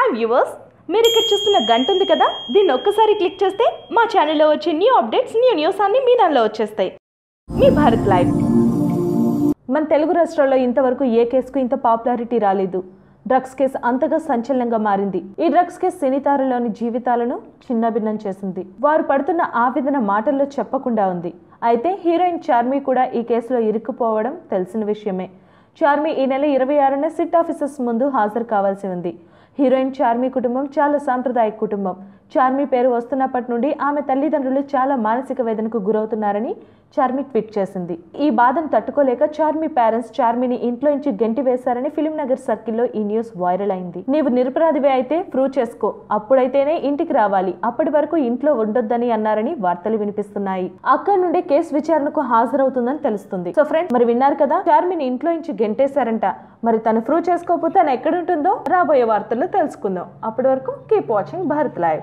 Hi viewers, మీరు ఇక్కడ చూస్తున్న గంట ఉంది కదా, దీన్ని ఒక్కసారి క్లిక్ చేస్తే మా ఛానల్లో వచ్చే న్యూ అప్డేట్స్, న్యూస్ అన్ని మీ దానిలో వచ్చేస్తాయి. మీ భారత్ లైవ్. మన తెలుగు రాష్ట్రాల్లో ఇంతవరకు ఏ కేసుకు ఇంత పాపులారిటీ రాలేదు. డ్రగ్స్ కేసు అంతగా సంచలనంగా మారింది. ఈ డ్రగ్స్ కేసు సినీతారులోని జీవితాలను చిన్నభిన్నం చేసింది. వారు పడుతున్న ఆవేదన మాటల్లో చెప్పకుండా ఉంది. అయితే హీరోయిన్ చార్మి కూడా ఈ కేసులో ఇరుక్కుపోవడం తెలిసిన విషయమే. చార్మి ఈ నెల 26న సిట్ ఆఫీసర్స్ ముందు హాజరు కావాల్సి ఉంది. హీరోయిన్ చార్మి కుటుంబం చాలా సాంప్రదాయక కుటుంబం. చార్మి పేరు వస్తున్నప్పటి నుండి ఆమె తల్లిదండ్రులు చాలా మానసిక వేదనకు గురవుతున్నారని చార్మి ట్వీట్ చేసింది. ఈ బాధను తట్టుకోలేక చార్మి పేరెంట్స్ చార్మిని ఇంట్లో నుంచి గెంటి వేశారని ఫిలిం నగర్ సర్కిల్లో ఈ న్యూస్ వైరల్ అయింది. నీవు నిరపరాధివే అయితే ప్రూవ్ చేసుకో, అప్పుడైతేనే ఇంటికి రావాలి, అప్పటి వరకు ఇంట్లో ఉండొద్దని అన్నారని వార్తలు వినిపిస్తున్నాయి. అక్కడి నుండి కేసు విచారణకు హాజరవుతుందని తెలుస్తుంది. సో ఫ్రెండ్స్, మరి విన్నారు కదా, చార్మిని ఇంట్లో నుంచి గెంటేశారంట. మరి తను ప్రూవ్ చేసుకోకపోతే తను ఎక్కడుంటుందో రాబోయే వార్తల్లో తెలుసుకుందాం. అప్పటి వరకు కీప్ వాచింగ్ భారత్ లైవ్.